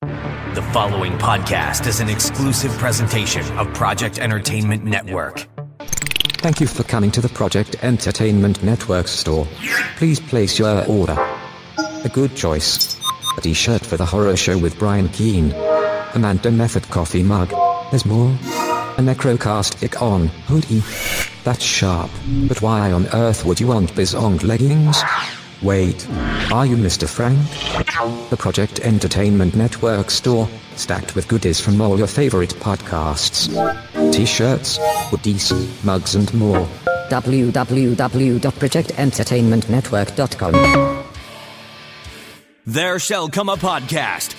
The following podcast is an exclusive presentation of Project Entertainment Network. Thank you for coming to the Project Entertainment Network store. Please place your order. A good choice. A t-shirt for the horror show with Brian Keane. Amanda Method coffee mug. There's more. A Necrocast on hoodie. That's sharp. But why on earth would you want Bizong leggings? Wait, are you Mr. Frank? The Project Entertainment Network store, stacked with goodies from all your favorite podcasts. T-shirts, hoodies, mugs and more. www.projectentertainmentnetwork.com. There shall come a podcast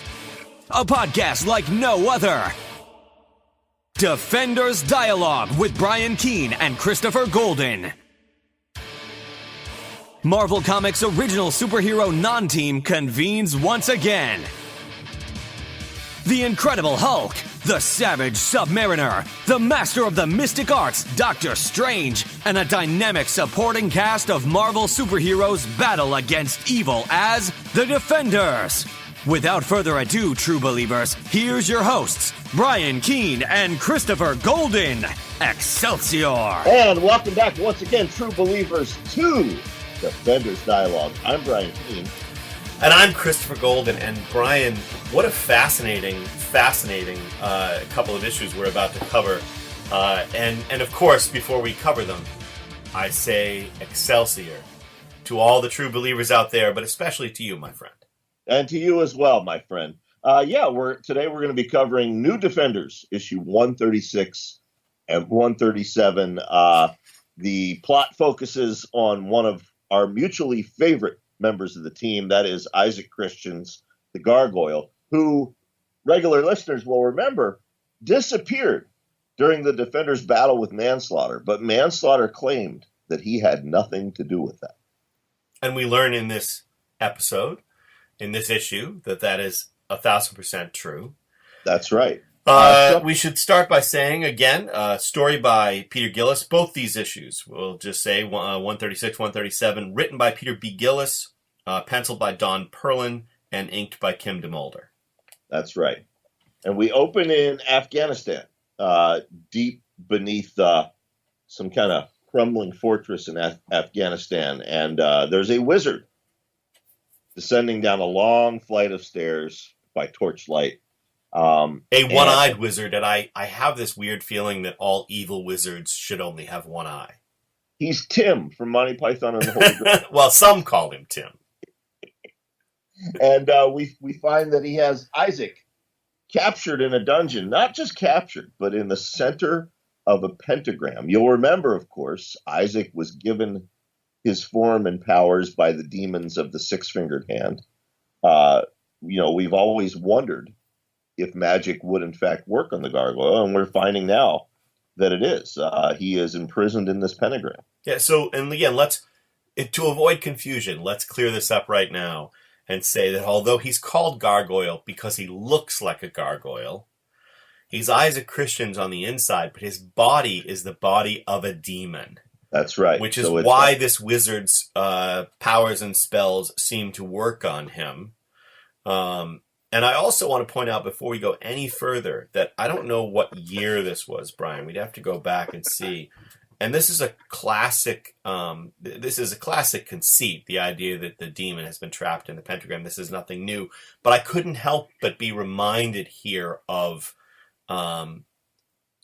like no other. Defenders Dialogue with Brian Keane and Christopher Golden. Marvel Comics' original superhero non-team convenes once again. The Incredible Hulk, the Savage Submariner, the Master of the Mystic Arts, Doctor Strange, and a dynamic supporting cast of Marvel superheroes battle against evil as the Defenders. Without further ado, true believers, here's your hosts, Brian Keane and Christopher Golden. Excelsior! And welcome back once again, true believers, to Defenders Dialogue. I'm Brian Keane. And I'm Christopher Golden. And Brian, what a fascinating couple of issues we're about to cover. And of course, before we cover them, I say Excelsior to all the true believers out there, but especially to you, my friend. And to you as well, my friend. Today we're going to be covering New Defenders, issue 136 and 137. The plot focuses on one of our mutually favorite members of the team, that is Isaac Christians, the Gargoyle, who regular listeners will remember disappeared during the Defenders' battle with Manslaughter, but Manslaughter claimed that he had nothing to do with that. And we learn in this episode, in this issue, that is 1,000% true. That's right. We should start by saying, again, story by Peter Gillis. Both these issues, we'll just say 136, 137, written by Peter B. Gillis, penciled by Don Perlin, and inked by Kim DeMulder. That's right. And we open in Afghanistan, deep beneath some kind of crumbling fortress in Afghanistan. And there's a wizard descending down a long flight of stairs by torchlight. A one-eyed wizard, and I have this weird feeling that all evil wizards should only have one eye. He's Tim from Monty Python and the Holy Grail. Well, some call him Tim. And we find that he has Isaac captured in a dungeon, not just captured, but in the center of a pentagram. You'll remember, of course, Isaac was given his form and powers by the demons of the six-fingered hand. We've always wondered if magic would in fact work on the Gargoyle, and we're finding now that it is. He is imprisoned in this pentagram. Yeah, so, and again, to avoid confusion, let's clear this up right now and say that although he's called Gargoyle because he looks like a gargoyle, he's Isaac Christians on the inside, but his body is the body of a demon. That's right. Which is why this wizard's powers and spells seem to work on him. And I also want to point out before we go any further that I don't know what year this was, Brian. We'd have to go back and see. And this is a classic. This is a classic conceit. The idea that the demon has been trapped in the pentagram. This is nothing new. But I couldn't help but be reminded here of Neil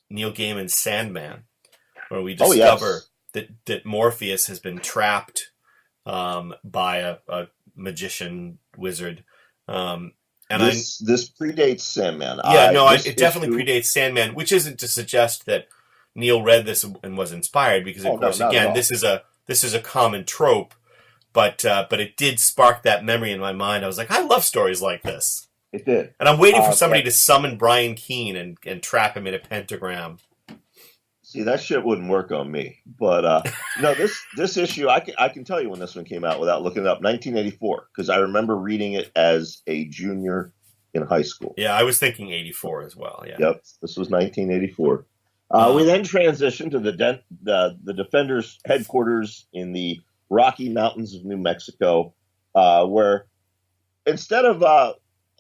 Gaiman's Sandman, where we discover that Morpheus has been trapped by a magician wizard. And this predates Sandman. It definitely predates Sandman, which isn't to suggest that Neil read this and was inspired, because of course, again, this is a common trope, but it did spark that memory in my mind. I was like, I love stories like this. It did, and I'm waiting for somebody to summon Brian Keane and trap him in a pentagram. See, that shit wouldn't work on me. But this issue, I can tell you when this one came out without looking it up. 1984, because I remember reading it as a junior in high school. Yeah, I was thinking 84 as well. Yeah. Yep, this was 1984. We then transitioned to the Defenders headquarters in the Rocky Mountains of New Mexico, where instead of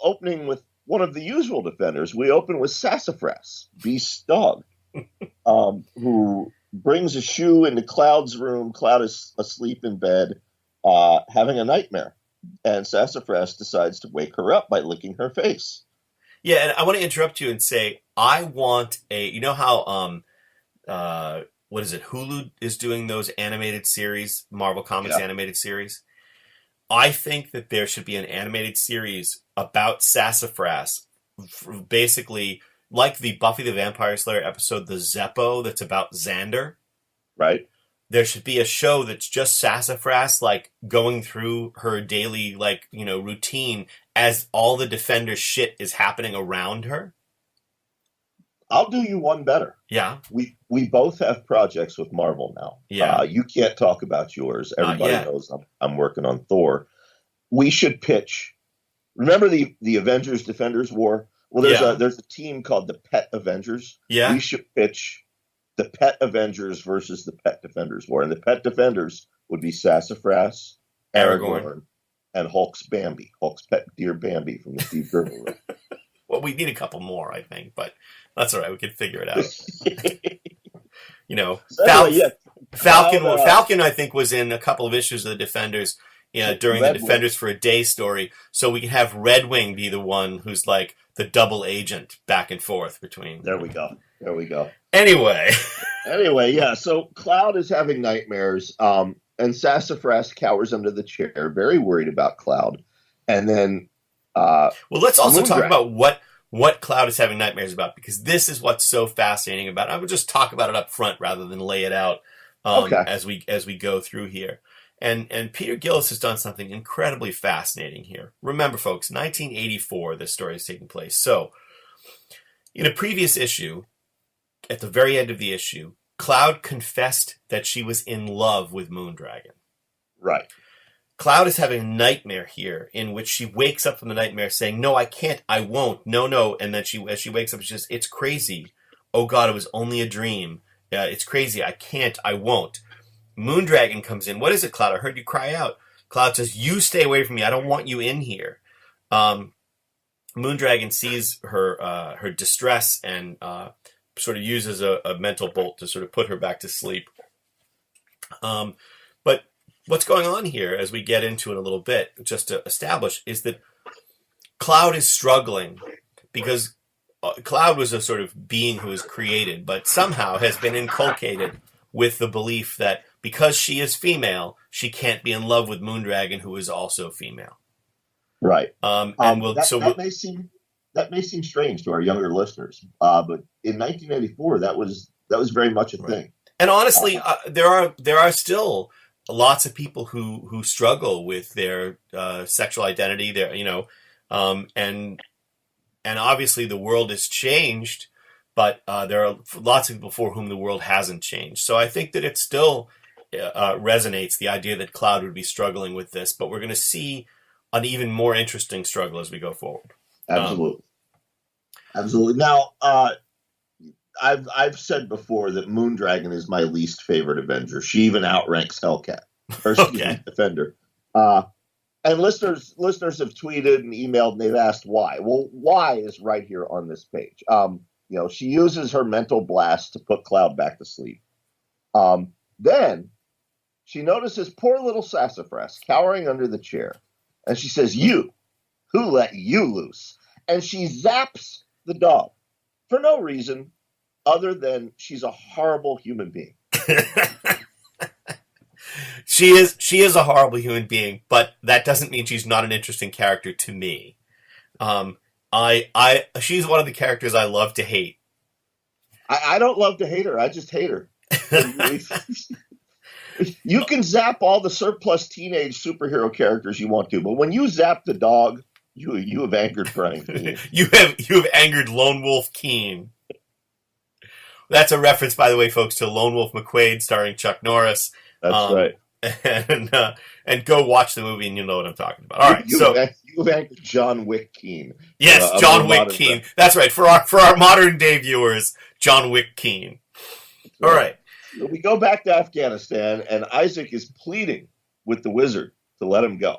opening with one of the usual defenders, we open with Sassafras, Beast's dog, who brings a shoe into Cloud's room. Cloud is asleep in bed, having a nightmare. And Sassafras decides to wake her up by licking her face. Yeah, and I want to interrupt you and say, I want you know how, what is it, Hulu is doing those animated series, Marvel Comics animated series? I think that there should be an animated series about Sassafras, basically like the Buffy the Vampire Slayer episode, The Zeppo, that's about Xander. Right. There should be a show that's just Sassafras, like, going through her daily, like, you know, routine as all the Defender shit is happening around her. I'll do you one better. Yeah. We both have projects with Marvel now. Yeah. You can't talk about yours. Everybody yet. knows I'm working on Thor. We should pitch. Remember the Avengers Defenders War? Well, there's a team called the Pet Avengers. Yeah. We should pitch the Pet Avengers versus the Pet Defenders War. And the Pet Defenders would be Sassafras, Aragorn, and Hulk's Bambi. Hulk's pet deer Bambi from the Steve Gerber room. Well, we need a couple more, I think, but that's all right. We can figure it out. You know, Falcon, I think, was in a couple of issues of the Defenders, during the Defenders for a Day story. So we can have Red Wing be the one who's like the double agent back and forth between. There we go. Anyway, yeah. So Cloud is having nightmares, and Sassafras cowers under the chair, very worried about Cloud. And then, well, let's also talk about what Cloud is having nightmares about, because this is what's so fascinating about it. I would just talk about it up front rather than lay it out as we go through here. And Peter Gillis has done something incredibly fascinating here. Remember, folks, 1984, this story is taking place. So, in a previous issue, at the very end of the issue, Cloud confessed that she was in love with Moondragon. Right. Cloud is having a nightmare here in which she wakes up from the nightmare saying, "No, I can't, I won't, no." And then as she wakes up, she says, "It's crazy. Oh God, it was only a dream. It's crazy. I can't, I won't." Moondragon comes in. "What is it, Cloud? I heard you cry out." Cloud says, "You stay away from me. I don't want you in here." Moondragon sees her distress and sort of uses a mental bolt to sort of put her back to sleep. But what's going on here, as we get into it a little bit, just to establish, is that Cloud is struggling because Cloud was a sort of being who was created, but somehow has been inculcated with the belief that because she is female, she can't be in love with Moondragon, who is also female. Right. That may seem strange to our younger listeners, but in 1984, that was very much a thing. And honestly, there are still lots of people who struggle with their sexual identity. And obviously the world has changed, but there are lots of people for whom the world hasn't changed. So I think that it still resonates, the idea that Cloud would be struggling with this, but we're going to see an even more interesting struggle as we go forward. Absolutely. Now, I've said before that Moondragon is my least favorite Avenger. She even outranks Hellcat, Defender. And listeners have tweeted and emailed, and they've asked why. Well, why is right here on this page. She uses her mental blast to put Cloud back to sleep. Then she notices poor little Sassafras cowering under the chair, and she says, "You, who let you loose?" And she zaps the dog for no reason other than she's a horrible human being. She is a horrible human being, but that doesn't mean she's not an interesting character to me. She's one of the characters I love to hate. I don't love to hate her. I just hate her. You can zap all the surplus teenage superhero characters you want to, but when you zap the dog, you have angered Brian Keene. you have angered Lone Wolf Keene. That's a reference, by the way, folks, to Lone Wolf McQuaid starring Chuck Norris. That's right. And go watch the movie and you'll know what I'm talking about. All right, you've angered John Wick Keene. Yes, John Wick Keene. That's right. For our modern day viewers, John Wick Keene. All right. We go back to Afghanistan, and Isaac is pleading with the wizard to let him go.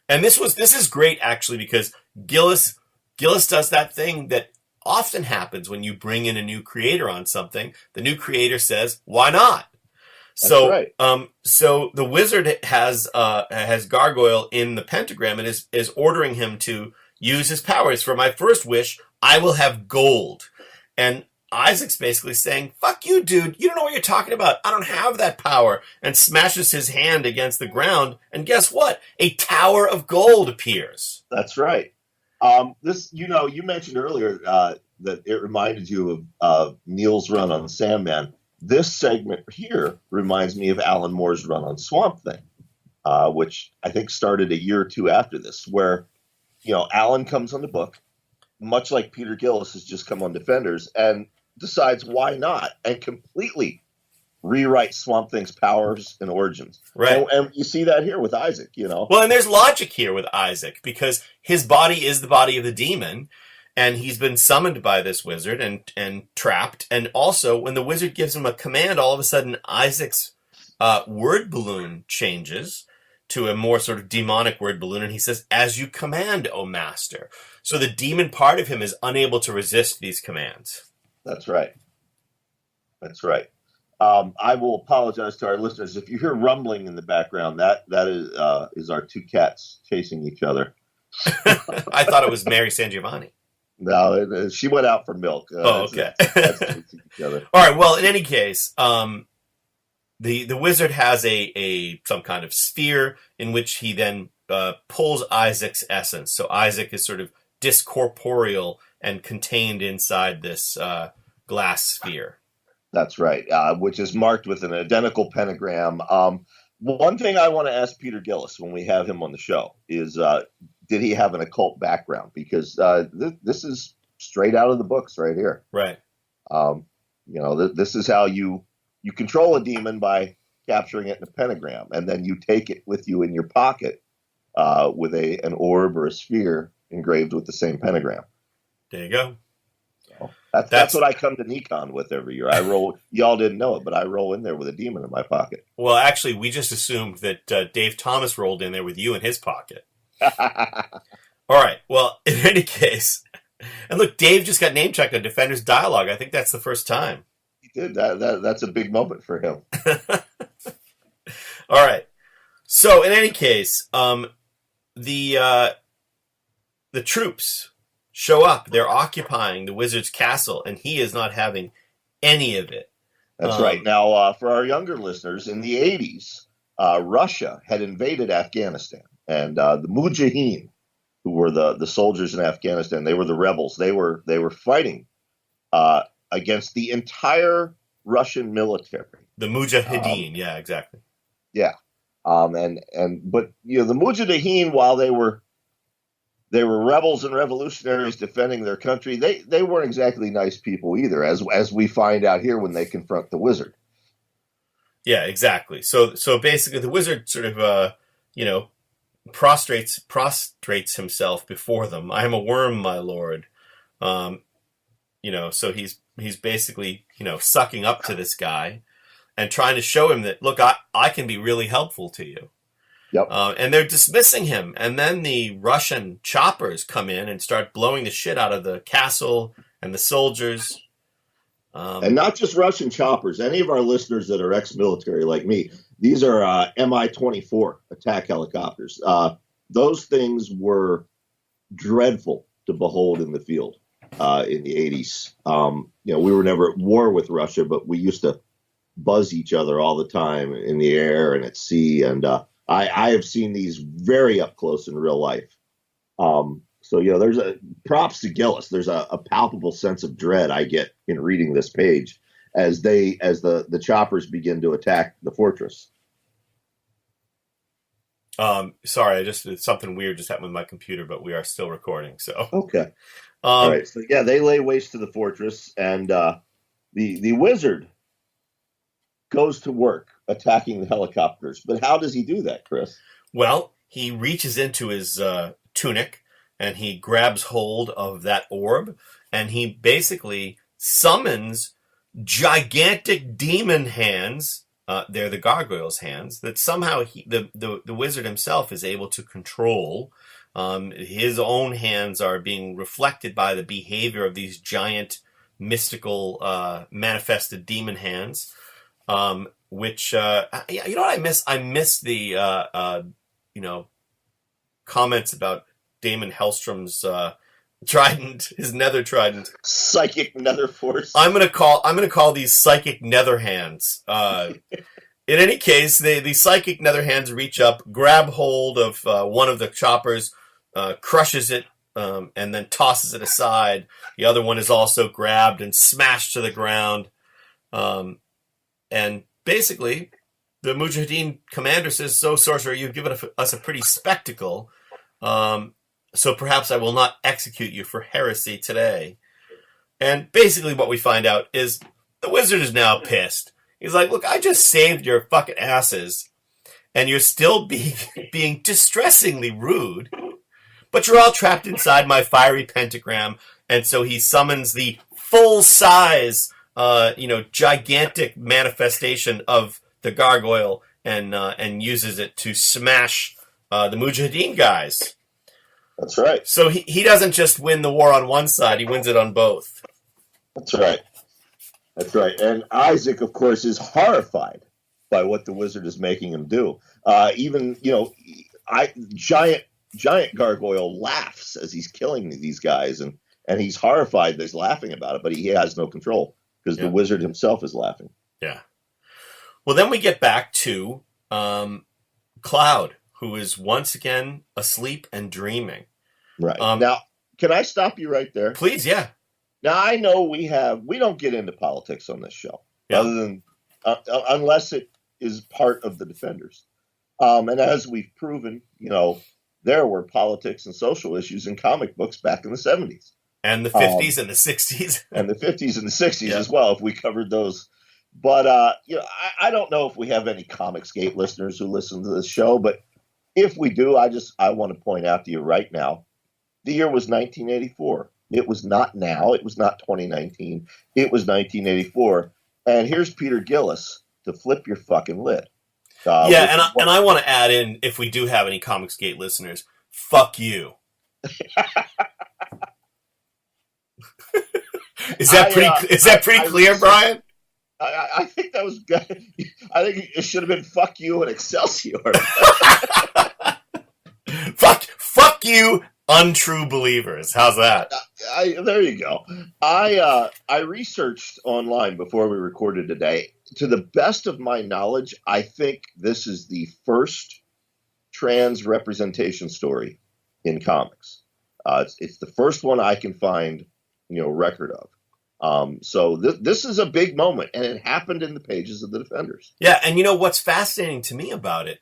And this is great, actually, because Gillis Gillis does that thing that often happens when you bring in a new creator on something. The new creator says, "Why not?" So, right. So the wizard has Gargoyle in the pentagram and is ordering him to use his powers. For my first wish, I will have gold. And Isaac's basically saying, "Fuck you, dude. You don't know what you're talking about. I don't have that power." And smashes his hand against the ground. And guess what? A tower of gold appears. That's right. You mentioned earlier that it reminded you of Neil's run on Sandman. This segment here reminds me of Alan Moore's run on Swamp Thing, which I think started a year or two after this, where, Alan comes on the book, much like Peter Gillis has just come on Defenders, and decides why not, and completely rewrite Swamp Thing's powers and origins. Right. And you see that here with Isaac, Well, and there's logic here with Isaac, because his body is the body of the demon, and he's been summoned by this wizard and trapped. And also, when the wizard gives him a command, all of a sudden Isaac's word balloon changes to a more sort of demonic word balloon, and he says, "As you command, O master." So the demon part of him is unable to resist these commands. That's right. That's right. I will apologize to our listeners if you hear rumbling in the background. That is our two cats chasing each other. I thought it was Mary San Giovanni. No, she went out for milk. Okay. Cats chasing each other. All right. Well, in any case, the wizard has some kind of sphere in which he then pulls Isaac's essence. So Isaac is sort of discorporeal and contained inside this glass sphere. That's right, which is marked with an identical pentagram. One thing I want to ask Peter Gillis when we have him on the show is, did he have an occult background? Because this is straight out of the books right here. Right. This is how you control a demon, by capturing it in a pentagram, and then you take it with you in your pocket with an orb or a sphere engraved with the same pentagram. There you go. So that's what I come to Nikon with every year. I roll. Y'all didn't know it, but I roll in there with a demon in my pocket. Well, actually, we just assumed that Dave Thomas rolled in there with you in his pocket. All right. Well, in any case, and look, Dave just got name checked on Defenders Dialogue. I think that's the first time. He did. That's a big moment for him. All right. So, in any case, the troops show up. They're occupying the wizard's castle, and he is not having any of it. That's right. Now, for our younger listeners, in the 80s, Russia had invaded Afghanistan, and the Mujahideen, who were the soldiers in Afghanistan, they were the rebels. They were fighting against the entire Russian military. The Mujahideen, yeah, exactly. Yeah, but the Mujahideen, while they were rebels and revolutionaries defending their country, they weren't exactly nice people either, as we find out here when they confront the wizard. Yeah, exactly. So basically, the wizard sort of prostrates himself before them. "I am a worm, my lord." So he's basically sucking up to this guy and trying to show him that, look, I can be really helpful to you. Yep. And they're dismissing him. And then the Russian choppers come in and start blowing the shit out of the castle and the soldiers. And not just Russian choppers. Any of our listeners that are ex-military like me, these are Mi-24 attack helicopters. Those things were dreadful to behold in the field in the 80s. We were never at war with Russia, but we used to buzz each other all the time in the air and at sea. And I have seen these very up close in real life. There's props to Gillis. There's a palpable sense of dread I get in reading this page as the choppers begin to attack the fortress. Sorry, something weird just happened with my computer, but we are still recording. So okay. All right. So yeah, they lay waste to the fortress, and the wizard goes to work attacking the helicopters. But how does he do that, Chris? Well, he reaches into his tunic and he grabs hold of that orb, and he basically summons gigantic demon hands. They're the gargoyle's hands that somehow the wizard himself is able to control. His own hands are being reflected by the behavior of these giant mystical manifested demon hands, which you know what I miss? I miss the comments about Damon Hellstrom's trident, his nether trident, psychic nether force. I'm gonna call these psychic nether hands. In any case, the psychic nether hands reach up, grab hold of one of the choppers, crushes it, and then tosses it aside. The other one is also grabbed and smashed to the ground. And basically, the Mujahideen commander says, "So, sorcerer, you've given us a pretty spectacle. So perhaps I will not execute you for heresy today." And basically what we find out is the wizard is now pissed. He's like, "Look, I just saved your fucking asses, and you're still being distressingly rude, but you're all trapped inside my fiery pentagram." And so he summons the full-size, gigantic manifestation of the gargoyle and uses it to smash the Mujahideen guys. That's right. So he doesn't just win the war on one side, he wins it on both. That's right. That's right. And Isaac, of course, is horrified by what the wizard is making him do. Giant Gargoyle laughs as he's killing these guys, and he's horrified that he's laughing about it, but he has no control because the wizard himself is laughing. Yeah. Well, then we get back to Cloud, who is once again asleep and dreaming. Right. Now, can I stop you right there? Please, yeah. Now, I know we don't get into politics on this show, other than unless it is part of the Defenders. And as we've proven, there were politics and social issues in comic books back in the 70s. And the 50s and the 60s. And the 50s and the 60s as well, if we covered those. But, I don't know if we have any Comicsgate listeners who listen to this show, but if we do, I want to point out to you right now, the year was 1984. It was not now. It was not 2019. It was 1984. And here's Peter Gillis to flip your fucking lid. And I want to add in, if we do have any Comicsgate listeners, fuck you. Is that pretty clear, Brian? I think that was good. I think it should have been "fuck you" and Excelsior. fuck you, untrue believers. How's that? There you go. I researched online before we recorded today. To the best of my knowledge, I think this is the first trans representation story in comics. It's the first one I can find, record of. So this is a big moment, and it happened in the pages of the Defenders. Yeah, and what's fascinating to me about it,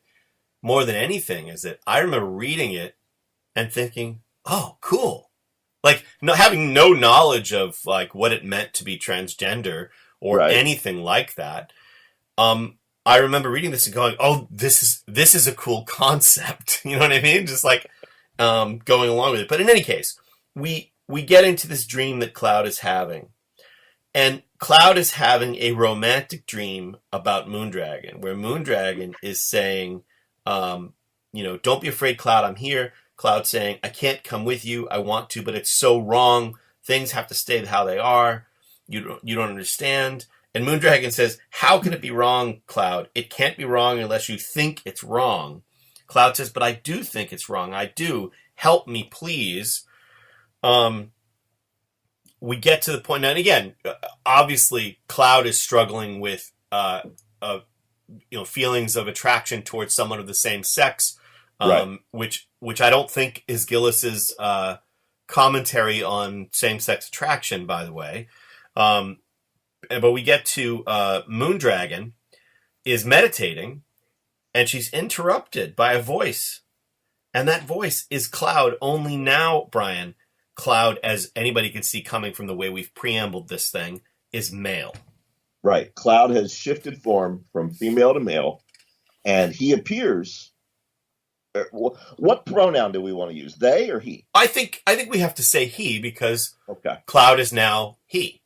more than anything, is that I remember reading it and thinking, "Oh, cool!" Like having no knowledge of like what it meant to be transgender or anything like that. I remember reading this and going, "Oh, this is a cool concept." You know what I mean? Just like going along with it. But in any case, we get into this dream that Cloud is having. And Cloud is having a romantic dream about Moondragon, where Moondragon is saying, don't be afraid, Cloud, I'm here. Cloud saying, I can't come with you. I want to, but it's so wrong. Things have to stay how they are. You don't understand. And Moondragon says, how can it be wrong, Cloud? It can't be wrong unless you think it's wrong. Cloud says, but I do think it's wrong. I do. Help me, please. We get to the point, and again, obviously, Cloud is struggling with, feelings of attraction towards someone of the same sex, which I don't think is Gillis's commentary on same-sex attraction, by the way. But we get to Moondragon is meditating, and she's interrupted by a voice, and that voice is Cloud. Only now, Brian, Cloud, as anybody can see coming from the way we've preambled this thing, is male. Right. Cloud has shifted form from female to male, and he appears. What pronoun do we want to use? They or he? I think we have to say he because Cloud is now he.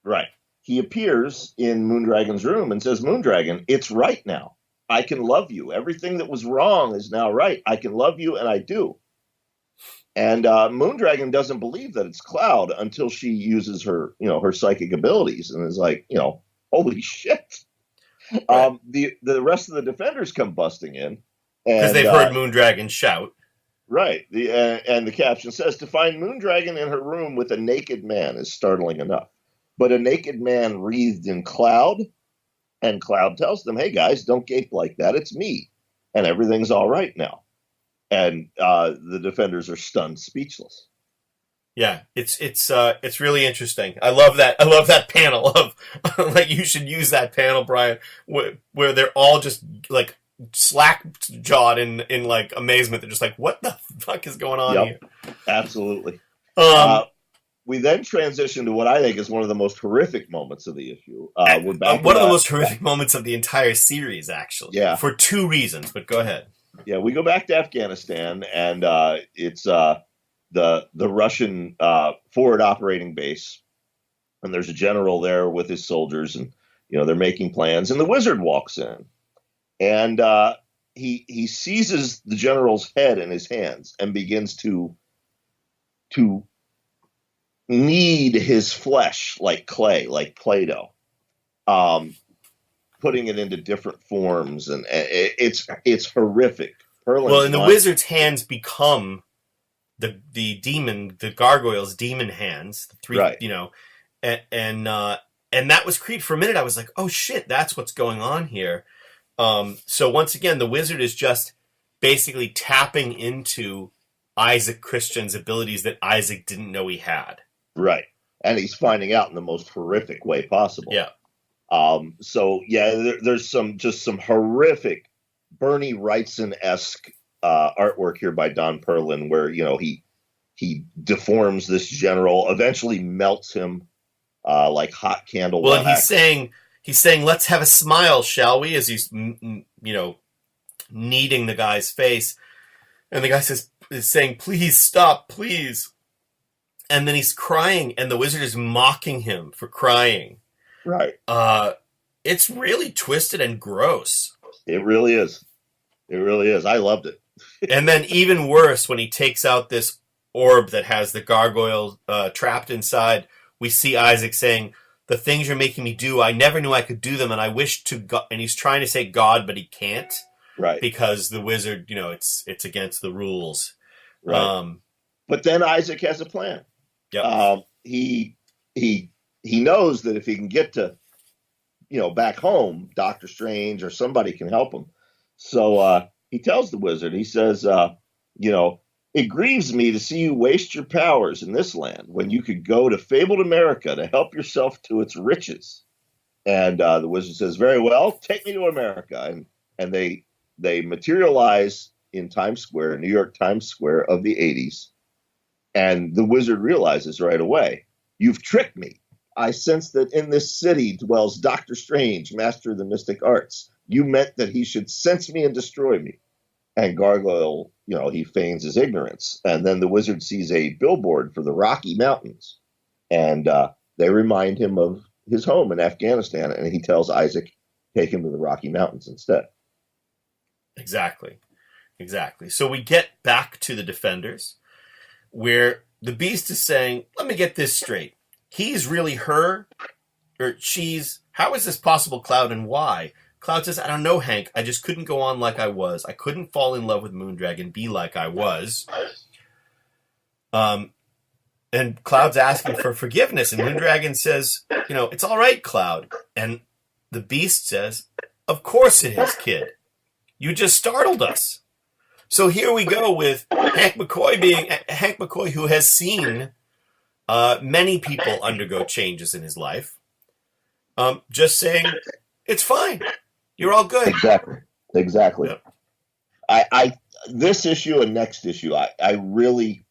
Right. He appears in Moondragon's room and says, Moondragon, it's right now. I can love you. Everything that was wrong is now right. I can love you, and I do. And Moondragon doesn't believe that it's Cloud until she uses her, her psychic abilities, and is like, holy shit. Right. The rest of the defenders come busting in, Because and they've heard Moondragon shout. right. And the caption says to find Moondragon in her room with a naked man is startling enough, but a naked man wreathed in cloud, and Cloud tells them, "Hey guys, don't gape like that. It's me, and everything's all right now." And the defenders are stunned, speechless. Yeah, it's really interesting. I love that. I love that panel of like you should use that panel, Brian, where they're all just like slack jawed in like amazement. They're just like, "What the fuck is going on here?" Absolutely. Um, We then transition to what I think is one of the most horrific moments of the issue. We're back one of the most horrific moments of the entire series, actually. Yeah. For two reasons, but go ahead. Yeah, we go back to Afghanistan, and it's the Russian forward operating base, and there's a general there with his soldiers, and they're making plans, and the wizard walks in, and he seizes the general's head in his hands and begins to knead his flesh like clay, like Play-Doh, putting it into different forms, and it's horrific. Well, and the wizard's hands become the demon, the gargoyle's demon hands, the three, right. And that was creepy. For a minute, I was like, oh shit, that's what's going on here. So once again, the wizard is just basically tapping into Isaac Christian's abilities that Isaac didn't know he had. Right. And he's finding out in the most horrific way possible. Yeah. So yeah, there's some horrific Bernie Wrightson-esque artwork here by Don Perlin, where he deforms this general, eventually melts him like hot candle. Well, and he's saying, "Let's have a smile, shall we?" As he's kneading the guy's face, and the guy is saying, "Please stop, please." And then he's crying, and the wizard is mocking him for crying. Right. It's really twisted and gross. It really is. It really is. I loved it. And then even worse, when he takes out this orb that has the gargoyle trapped inside, we see Isaac saying, "The things you're making me do, I never knew I could do them, and I wish to God." And he's trying to say God, but he can't. Right. Because the wizard, it's against the rules. Right. But then Isaac has a plan. Yep. He knows that if he can get to, back home, Doctor Strange or somebody can help him. So he tells the wizard, he says, "It grieves me to see you waste your powers in this land when you could go to fabled America to help yourself to its riches." And the wizard says, "Very well, take me to America." And they materialize in Times Square, New York Times Square of the 80s. And the wizard realizes right away, "You've tricked me. I sense that in this city dwells Doctor Strange, master of the mystic arts. You meant that he should sense me and destroy me." And Gargoyle, he feigns his ignorance. And then the wizard sees a billboard for the Rocky Mountains. And they remind him of his home in Afghanistan. And he tells Isaac, take him to the Rocky Mountains instead. Exactly. So we get back to the defenders, where the Beast is saying, "Let me get this straight. He's really her, or she's, how is this possible, Cloud, and why?" Cloud says, "I don't know, Hank. I just couldn't go on like I was. I couldn't fall in love with Moondragon, be like I was." And Cloud's asking for forgiveness, and Moondragon says, "It's all right, Cloud." And the Beast says, "Of course it is, kid. You just startled us." So here we go with Hank McCoy, who has seen many people undergo changes in his life, just saying, "It's fine. You're all good." Exactly. Yep. I this issue and next issue, I really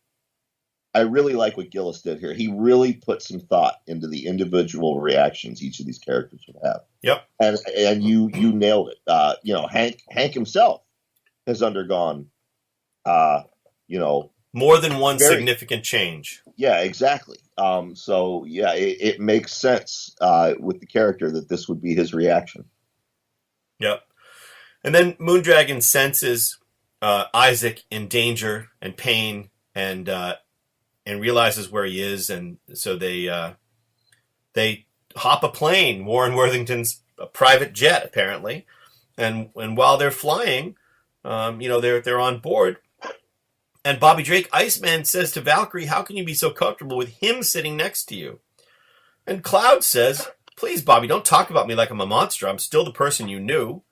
like what Gillis did here. He really put some thought into the individual reactions each of these characters would have. Yep. And you nailed it. Hank himself has undergone, more than one significant change. Yeah, exactly. So yeah, it makes sense with the character that this would be his reaction. Yep. And then Moondragon senses Isaac in danger and pain and realizes where he is, and so they hop a plane, Warren Worthington's a private jet apparently, and while they're flying, they're on board, and Bobby Drake, Iceman, says to Valkyrie, "How can you be so comfortable with him sitting next to you?" And Cloud says, "Please, Bobby, don't talk about me like I'm a monster. I'm still the person you knew."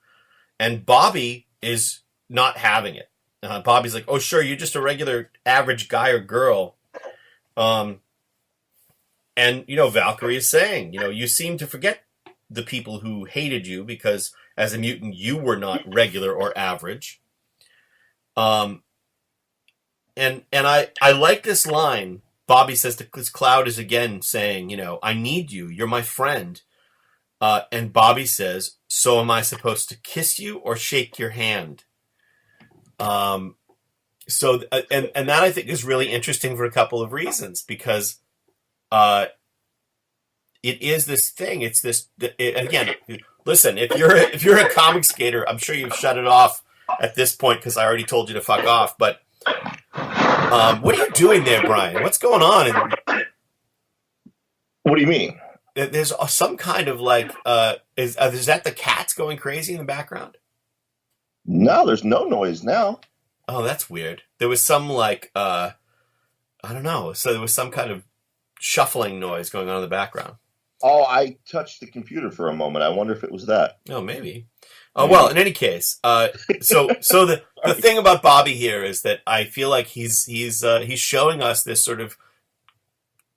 And Bobby is not having it. Bobby's like, "Oh, sure, you're just a regular average guy or girl." And, Valkyrie is saying, you seem to forget the people who hated you because as a mutant, you were not regular or average. And I like this line. Bobby says this Cloud is again saying, "I need you. You're my friend." And Bobby says, "So am I supposed to kiss you or shake your hand?" And that I think is really interesting for a couple of reasons, because it is this thing. It's this again. Listen, if you're a comic skater, I'm sure you've shut it off at this point because I already told you to fuck off. But what are you doing there, Brian? What's going on? What do you mean? There's some kind of is that the cats going crazy in the background? No, there's no noise now. Oh, that's weird. There was some I don't know. So there was some kind of shuffling noise going on in the background. Oh, I touched the computer for a moment. I wonder if it was that. Oh, maybe. Oh, well, in any case, so the thing about Bobby here is that I feel like he's showing us this sort of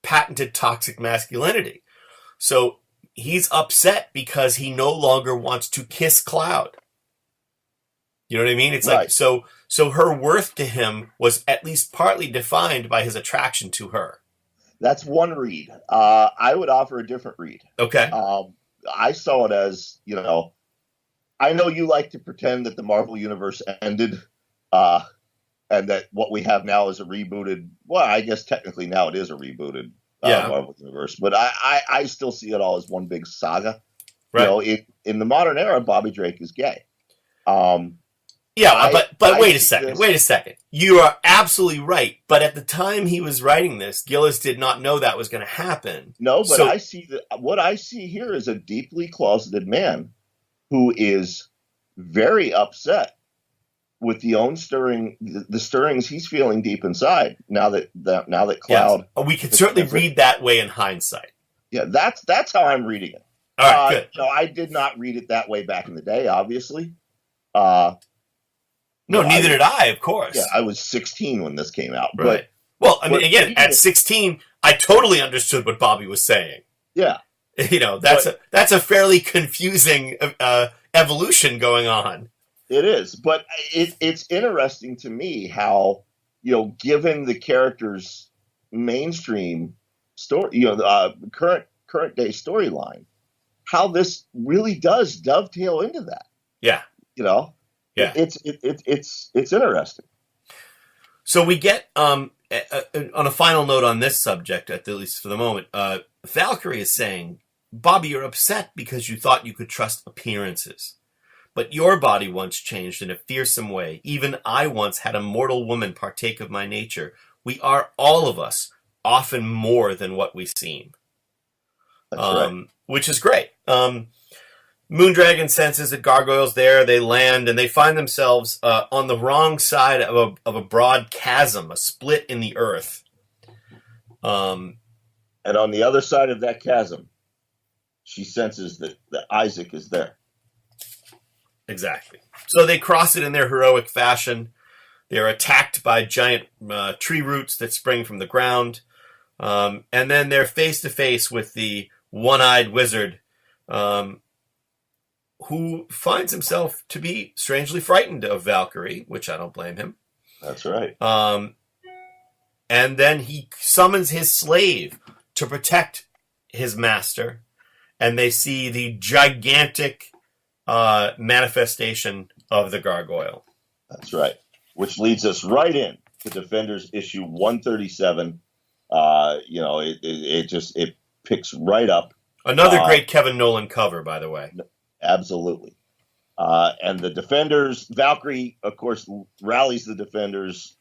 patented toxic masculinity. So he's upset because he no longer wants to kiss Cloud. You know what I mean? It's right. So her worth to him was at least partly defined by his attraction to her. That's one read. I would offer a different read. Okay. I saw it as, I know you like to pretend that the Marvel Universe ended, and that what we have now is a rebooted, well, I guess technically now it is a rebooted Marvel Universe, but I still see it all as one big saga. Right. In the modern era, Bobby Drake is gay. Yeah, but wait a second. You are absolutely right. But at the time he was writing this, Gillis did not know that was going to happen. No, but I see what I see here is a deeply closeted man who is very upset with the stirrings he's feeling deep inside. Now that Cloud, yes. We can certainly read that way in hindsight. Yeah, that's how I'm reading it. All right, good. I did not read it that way back in the day, obviously. No, neither did I, of course. Yeah, I was 16 when this came out. Right. Again, at 16, I totally understood what Bobby was saying. Yeah. That's a fairly confusing evolution going on. It is, but it's interesting to me how, given the character's mainstream story, current day storyline, how this really does dovetail into that. Yeah. Yeah. It's interesting. So we get on a final note on this subject, at least for the moment, Valkyrie is saying, "Bobby, you're upset because you thought you could trust appearances. But your body once changed in a fearsome way. Even I once had a mortal woman partake of my nature. We are, all of us, often more than what we seem." That's right. Which is great. Moondragon senses that Gargoyle's there. They land, and they find themselves on the wrong side of a broad chasm, a split in the earth. And on the other side of that chasm, she senses that Isaac is there. Exactly. So they cross it in their heroic fashion. They're attacked by giant tree roots that spring from the ground. And then they're face to face with the one-eyed wizard, who finds himself to be strangely frightened of Valkyrie, which I don't blame him. That's right. And then he summons his slave to protect his master, and they see the gigantic manifestation of the Gargoyle. That's right. Which leads us right in to Defenders issue 137. It picks right up. Another great Kevin Nolan cover, by the way. Absolutely. And the Defenders, Valkyrie, of course, rallies the Defenders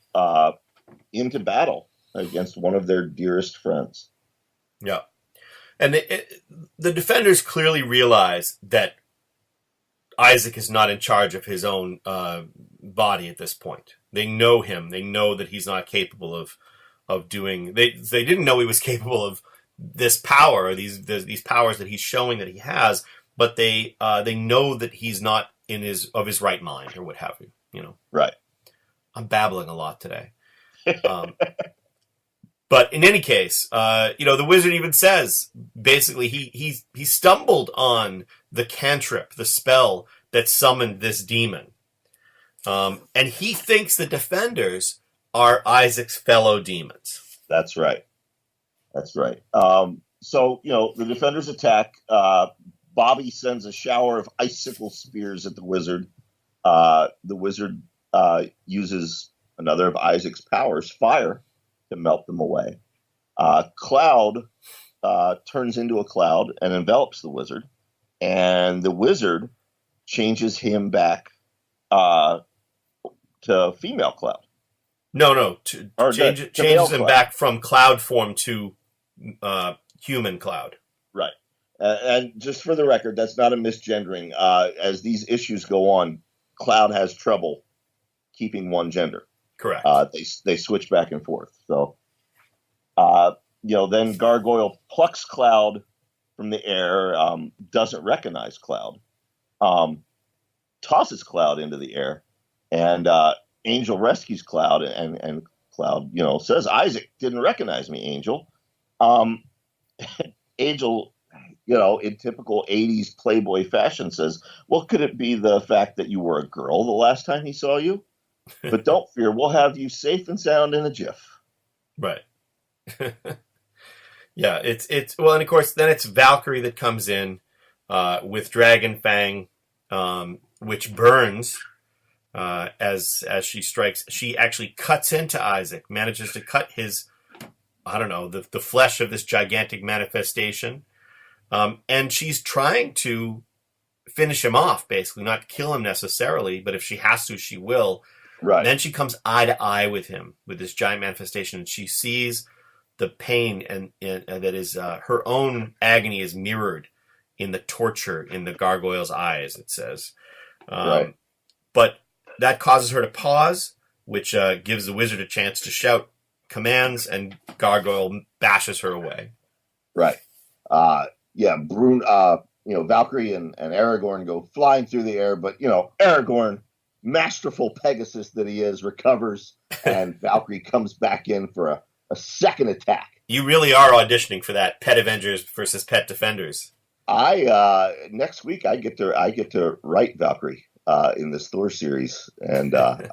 into battle against one of their dearest friends. Yeah. And the defenders clearly realize that Isaac is not in charge of his own body at this point. They know him. They know that he's not capable of doing. They didn't know he was capable of this power, or these powers that he's showing that he has. But they know that he's not in his right mind, or what have you. You know. Right. I'm babbling a lot today. But in any case, the wizard even says, basically, he stumbled on the cantrip, the spell that summoned this demon. And he thinks the defenders are Isaac's fellow demons. That's right. That's right. So, the defenders attack. Bobby sends a shower of icicle spears at the wizard. The wizard uses another of Isaac's powers, fire, to melt them away. Cloud turns into a cloud and envelops the wizard, and the wizard changes him back to female Cloud. No, changes him back from cloud form to human Cloud. Right. And just for the record, that's not a misgendering. As these issues go on, Cloud has trouble keeping one gender. Correct. They switch back and forth. So, then Gargoyle plucks Cloud from the air, doesn't recognize Cloud, tosses Cloud into the air, and Angel rescues Cloud, and Cloud, says, "Isaac didn't recognize me, Angel." Angel, in typical 80s Playboy fashion, says, "Well, could it be the fact that you were a girl the last time he saw you? But don't fear, we'll have you safe and sound in a jiff." Right. Yeah, it's well, and of course, then it's Valkyrie that comes in with Dragon Fang, which burns as she strikes. She actually cuts into Isaac, manages to cut his, the flesh of this gigantic manifestation, and she's trying to finish him off, basically, not kill him necessarily, but if she has to, she will. Right. And then she comes eye to eye with him, with this giant manifestation, and she sees the pain and that is her own agony is mirrored in the torture in the gargoyle's eyes, it says. Right. But that causes her to pause, which gives the wizard a chance to shout commands, and Gargoyle bashes her away. Right. Valkyrie and Aragorn go flying through the air, but, Aragorn, masterful Pegasus that he is, recovers, and Valkyrie comes back in for a second attack. You really are auditioning for that Pet Avengers versus Pet Defenders. Next week I get to write Valkyrie in this Thor series, and I'm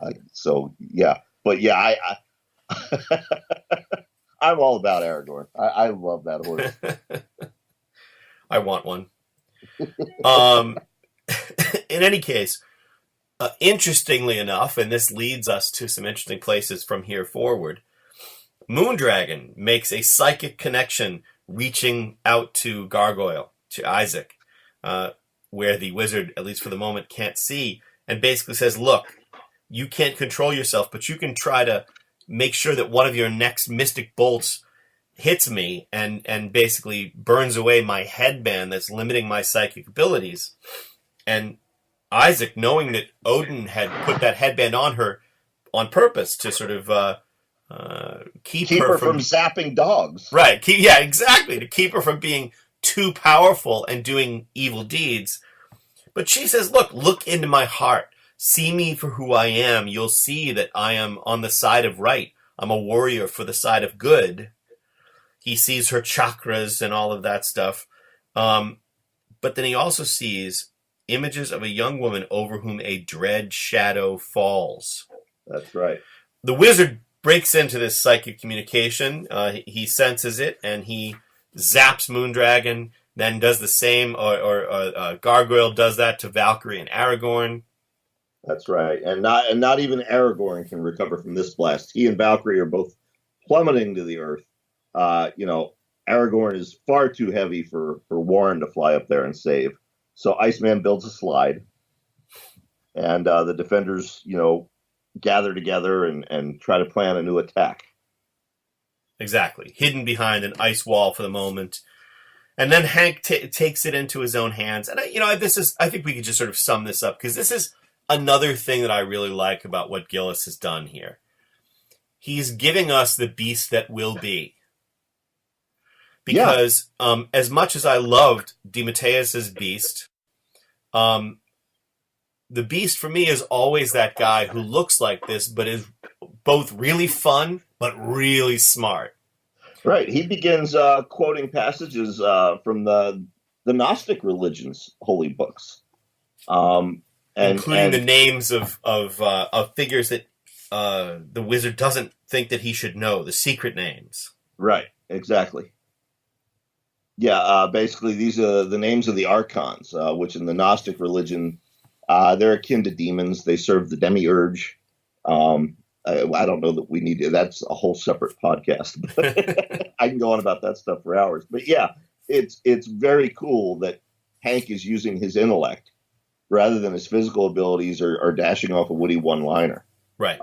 all about Aragorn. I love that horse. I want one. In any case, interestingly enough, and this leads us to some interesting places from here forward, Moondragon makes a psychic connection reaching out to Gargoyle, to Isaac, where the wizard, at least for the moment, can't see, and basically says, "Look, you can't control yourself, but you can try to make sure that one of your next mystic bolts hits me and basically burns away my headband that's limiting my psychic abilities." And Isaac, knowing that Odin had put that headband on her on purpose to sort of keep her from zapping dogs. Right. Exactly. To keep her from being too powerful and doing evil deeds. But she says, look into my heart. See me for who I am. You'll see that I am on the side of right. I'm a warrior for the side of good. He sees her chakras and all of that stuff. But then he also sees images of a young woman over whom a dread shadow falls. That's right. The wizard breaks into this psychic communication. He senses it, and he zaps Moondragon, then does the same, or Gargoyle does that to Valkyrie and Aragorn. That's right. And not even Aragorn can recover from this blast. He and Valkyrie are both plummeting to the earth. Aragorn is far too heavy for Warren to fly up there and save. So Iceman builds a slide. And the defenders, gather together and try to plan a new attack. Exactly. Hidden behind an ice wall for the moment. And then Hank takes it into his own hands. And, I think we could just sort of sum this up, because this is another thing that I really like about what Gillis has done here. He's giving us the beast that will be. Because as much as I loved DeMatteis's beast, the beast for me is always that guy who looks like this, but is both really fun, but really smart. Right. He begins quoting passages from the Gnostic religion's holy books, including the names of figures that the wizard doesn't think that he should know, the secret names. Right. Exactly. Yeah. Basically, these are the names of the archons, which in the Gnostic religion, they're akin to demons. They serve the demiurge. I don't know that we need to. That's a whole separate podcast. I can go on about that stuff for hours. But yeah, it's very cool that Hank is using his intellect rather than his physical abilities or dashing off a witty one-liner. Right.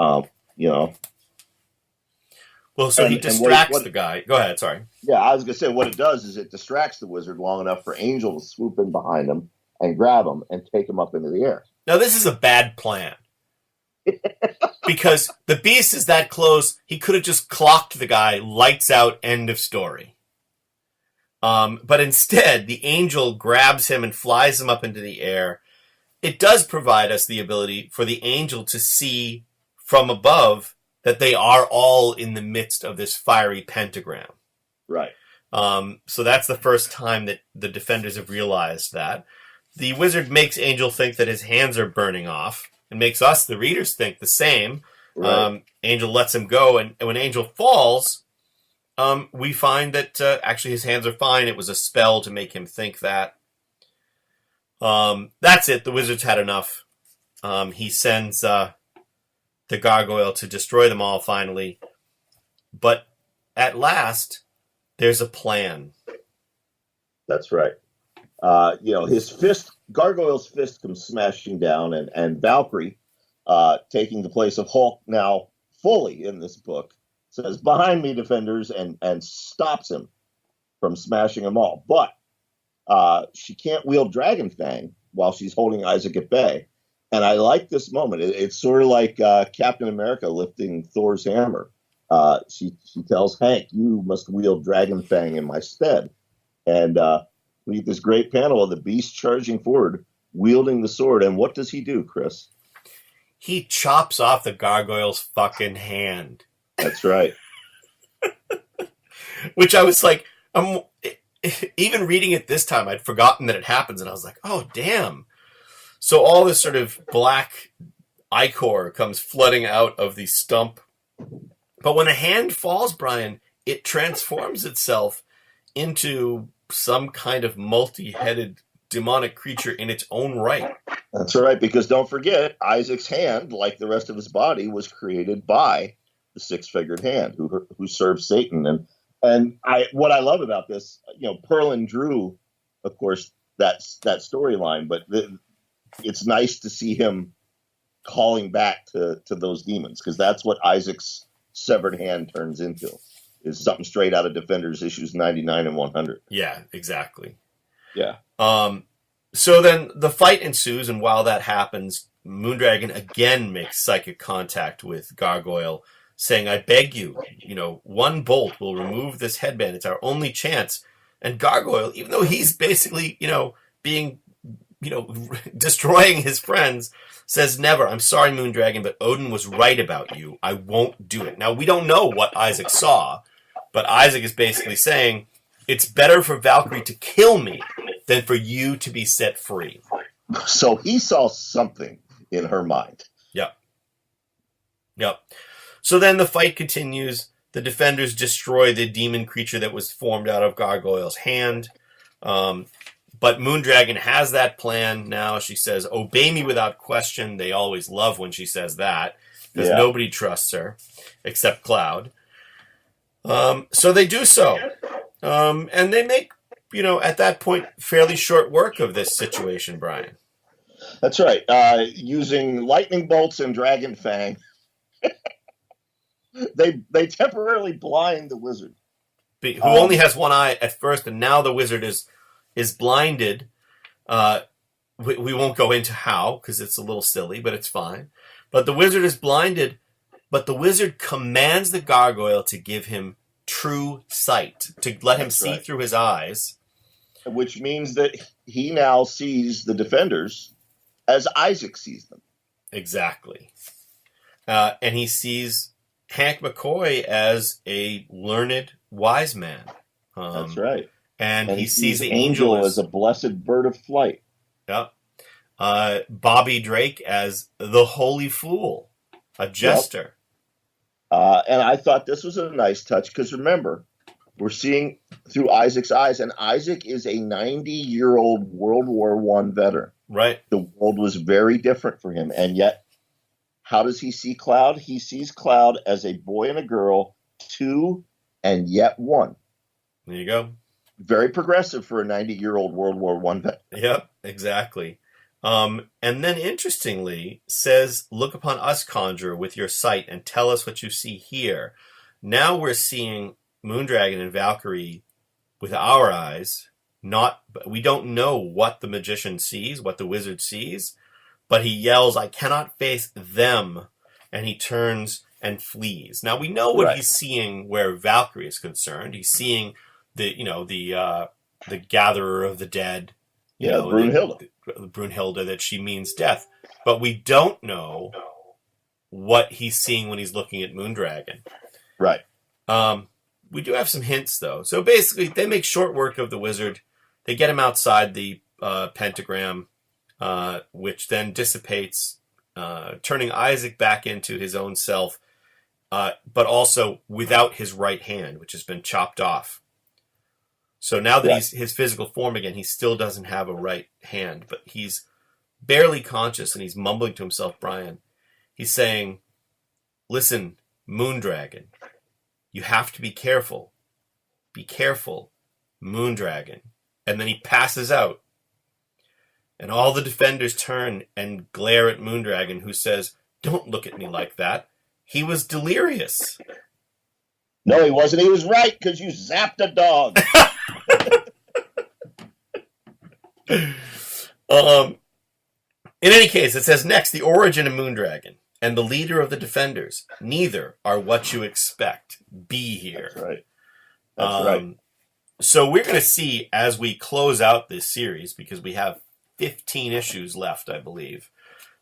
Well, so he distracts the guy. Go ahead. Sorry. Yeah, I was going to say what it does is it distracts the wizard long enough for Angel to swoop in behind him and grab him and take him up into the air. Now, this is a bad plan. Because the beast is that close, he could have just clocked the guy, lights out, end of story. But instead, the angel grabs him and flies him up into the air. It does provide us the ability for the angel to see from above that they are all in the midst of this fiery pentagram. Right. So that's the first time that the defenders have realized that. The wizard makes Angel think that his hands are burning off, and makes us, the readers, think the same. Right. Angel lets him go, and when Angel falls, we find that actually his hands are fine. It was a spell to make him think that. That's it. The wizard's had enough. He sends the gargoyle to destroy them all finally. But at last, there's a plan. That's right. His fist, Gargoyle's fist comes smashing down, and Valkyrie, taking the place of Hulk now fully in this book, says, "Behind me, defenders," and stops him from smashing them all. But she can't wield Dragon Fang while she's holding Isaac at bay. And I like this moment. It's sort of like Captain America lifting Thor's hammer. She tells Hank, "You must wield Dragon Fang in my stead." And we get this great panel of the beast charging forward, wielding the sword. And what does he do, Chris? He chops off the gargoyle's fucking hand. That's right. Which I was like, even reading it this time, I'd forgotten that it happens. And I was like, oh, damn. So all this sort of black ichor comes flooding out of the stump. But when a hand falls, Brian, it transforms itself into some kind of multi-headed demonic creature in its own right. That's right, because don't forget, Isaac's hand, like the rest of his body, was created by the six-figured hand who serves Satan. And what I love about this, Perlin drew, of course, that storyline, but it's nice to see him calling back to those demons, because that's what Isaac's severed hand turns into. Is something straight out of Defenders issues 99 and 100. Yeah, exactly. Yeah. So then the fight ensues, and while that happens, Moondragon again makes psychic contact with Gargoyle, saying, "I beg you, one bolt will remove this headband. It's our only chance." And Gargoyle, even though he's basically, being, destroying his friends, says, "Never. I'm sorry, Moondragon, but Odin was right about you. I won't do it." Now, we don't know what Isaac saw, but Isaac is basically saying, it's better for Valkyrie to kill me than for you to be set free. So he saw something in her mind. Yep. So then the fight continues. The defenders destroy the demon creature that was formed out of Gargoyle's hand. But Moondragon has that plan now. She says, "Obey me without question." They always love when she says that, because nobody trusts her except Cloud. So they do so. And they make, at that point, fairly short work of this situation, Brian. That's right. Using lightning bolts and Dragon Fang, They temporarily blind the wizard, who only has one eye at first, and now the wizard is blinded. We won't go into how, because it's a little silly, but it's fine. But the wizard is blinded, but the wizard commands the gargoyle to give him true sight, to let him see through his eyes. Which means that he now sees the defenders as Isaac sees them. Exactly. And he sees Hank McCoy as a learned, wise man. That's right. And he sees the angel as a blessed bird of flight. Yep. Bobby Drake as the holy fool, a jester. Yep. And I thought this was a nice touch because remember, we're seeing through Isaac's eyes, and Isaac is a 90-year-old World War I veteran. Right. The world was very different for him, and yet, how does he see Cloud? He sees Cloud as a boy and a girl, two and yet one. There you go. Very progressive for a 90-year-old World War I veteran. Yep, exactly. And then, interestingly, says, "Look upon us, conjurer, with your sight, and tell us what you see here." Now we're seeing Moondragon and Valkyrie with our eyes. We don't know what the magician sees, what the wizard sees, but he yells, "I cannot face them," and he turns and flees. Now we know what he's seeing where Valkyrie is concerned. He's seeing the gatherer of the dead. Brunhilde, that she means death. But we don't know what he's seeing when he's looking at Moondragon. Right. We do have some hints, though. So basically, they make short work of the wizard. They get him outside the pentagram, which then dissipates, turning Isaac back into his own self, but also without his right hand, which has been chopped off. So now that he's his physical form again, he still doesn't have a right hand, but he's barely conscious, and he's mumbling to himself, Brian. He's saying, "Listen, Moondragon, you have to be careful. Be careful, Moondragon." And then he passes out. And all the defenders turn and glare at Moondragon, who says, "Don't look at me like that. He was delirious." No, he wasn't. He was right, because you zapped a dog. In any case, it says next, the origin of Moondragon and the leader of the defenders. Neither are what you expect. Be here. That's right. That's right. So we're going to see as we close out this series, because we have 15 issues left, I believe,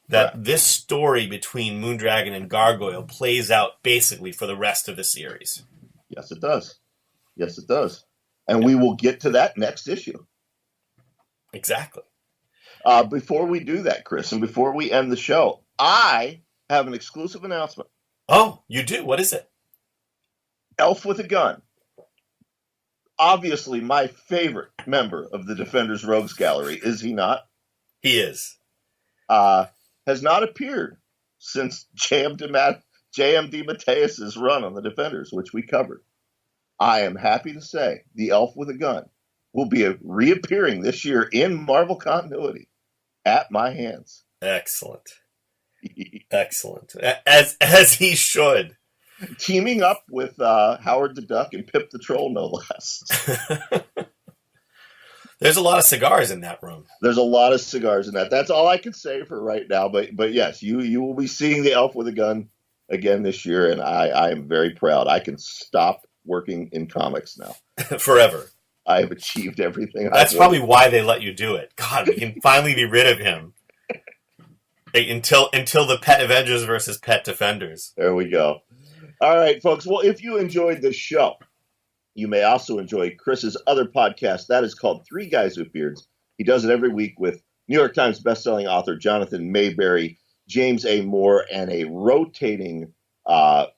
that this story between Moondragon and Gargoyle plays out basically for the rest of the series. Yes, it does. Yes, it does. And we will get to that next issue. Exactly. Before we do that, Chris, and before we end the show, I have an exclusive announcement. Oh, you do? What is it? Elf with a Gun. Obviously, my favorite member of the Defenders Rogues Gallery, is he not? He is. Has not appeared since J.M. DeMatteis' run on the Defenders, which we covered. I am happy to say the Elf with a Gun will be reappearing this year in Marvel continuity at my hands. Excellent. Excellent. As he should. Teaming up with Howard the Duck and Pip the Troll, no less. There's a lot of cigars in that room. There's a lot of cigars in that. That's all I can say for right now. But yes, you will be seeing the Elf with a Gun again this year, and I am very proud. I can stop working in comics now. Forever. I have achieved everything. That's probably why they let you do it. God, we can finally be rid of him. Until the Pet Avengers versus Pet Defenders. There we go. All right, folks. Well, if you enjoyed this show, you may also enjoy Chris's other podcast. That is called Three Guys with Beards. He does it every week with New York Times bestselling author Jonathan Mayberry, James A. Moore, and a rotating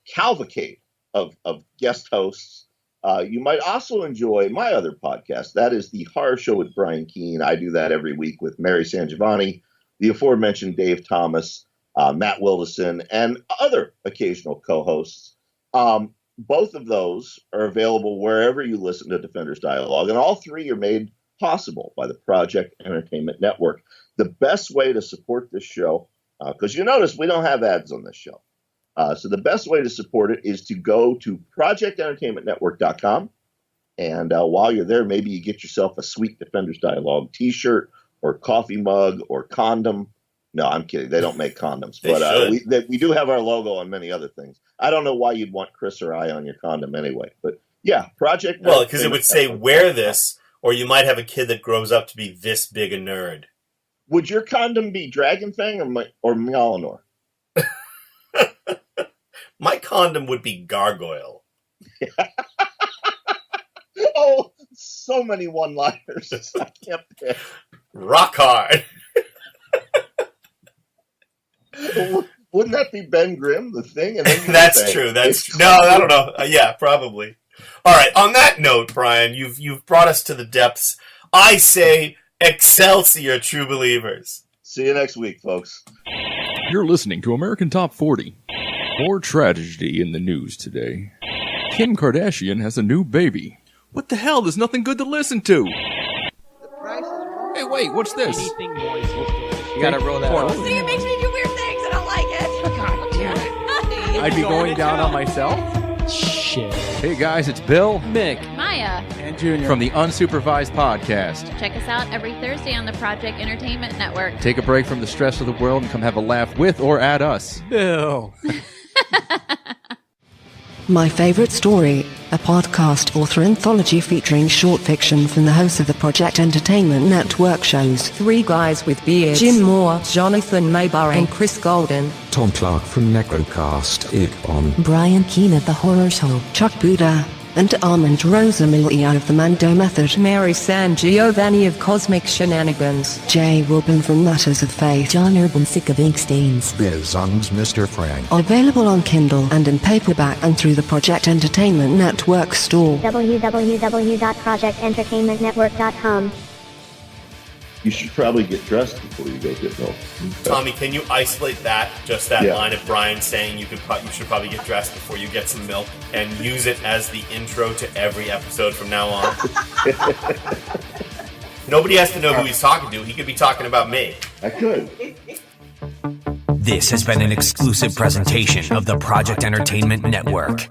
cavalcade of guest hosts. You might also enjoy my other podcast. That is The Horror Show with Brian Keene. I do that every week with Mary Sangiovanni, the aforementioned Dave Thomas, Matt Wildison, and other occasional co-hosts. Both of those are available wherever you listen to Defenders Dialogue, and all three are made possible by the Project Entertainment Network. The best way to support this show, because you notice we don't have ads on this show. So the best way to support it is to go to projectentertainmentnetwork.com. And while you're there, maybe you get yourself a sweet Defenders Dialogue t-shirt or coffee mug or condom. No, I'm kidding. They don't make condoms. But we do have our logo on many other things. I don't know why you'd want Chris or I on your condom anyway. But yeah, Project. Well, because it would say, wear this, or you might have a kid that grows up to be this big a nerd. Would your condom be Dragon Fang or Mjolnir? My condom would be Gargoyle. Oh, so many one-liners. I can't pick. Rock hard. Wouldn't that be Ben Grimm, the Thing? And then That's true. No, I don't know. Yeah, probably. All right. On that note, Brian, you've brought us to the depths. I say Excelsior, true believers. See you next week, folks. You're listening to American Top 40. More tragedy in the news today. Kim Kardashian has a new baby. What the hell? There's nothing good to listen to. Hey, wait, what's this? You gotta roll that out. See, it makes me do weird things. I don't like it. God damn it. I'd be going down on myself? Shit. Hey guys, it's Bill Mick. Maya. And Junior. from the Unsupervised Podcast. Check us out every Thursday on the Project Entertainment Network. Take a break from the stress of the world and come have a laugh with or at us. Bill. My Favorite Story, a podcast author anthology featuring short fiction from the hosts of the Project Entertainment Network shows. Three guys with beards. Jim Moore, Jonathan Maybury, and Chris Golden. Tom Clark from Necrocast on Brian Keane of The Horror Show. Chuck Buda. And Armand Rosamilia of The Mando Method. Mary San Giovanni of Cosmic Shenanigans. Jay Wilburn from Matters of Faith. John Urban sick of ink stains. Biz Ung's Mr. Frank. Available on Kindle and in paperback and through the Project Entertainment Network store. www.projectentertainmentnetwork.com. You should probably get dressed before you go get milk. Tommy, can you isolate that line of Brian saying you should probably get dressed before you get some milk and use it as the intro to every episode from now on? Nobody has to know who he's talking to. He could be talking about me. I could. This has been an exclusive presentation of the Project Entertainment Network.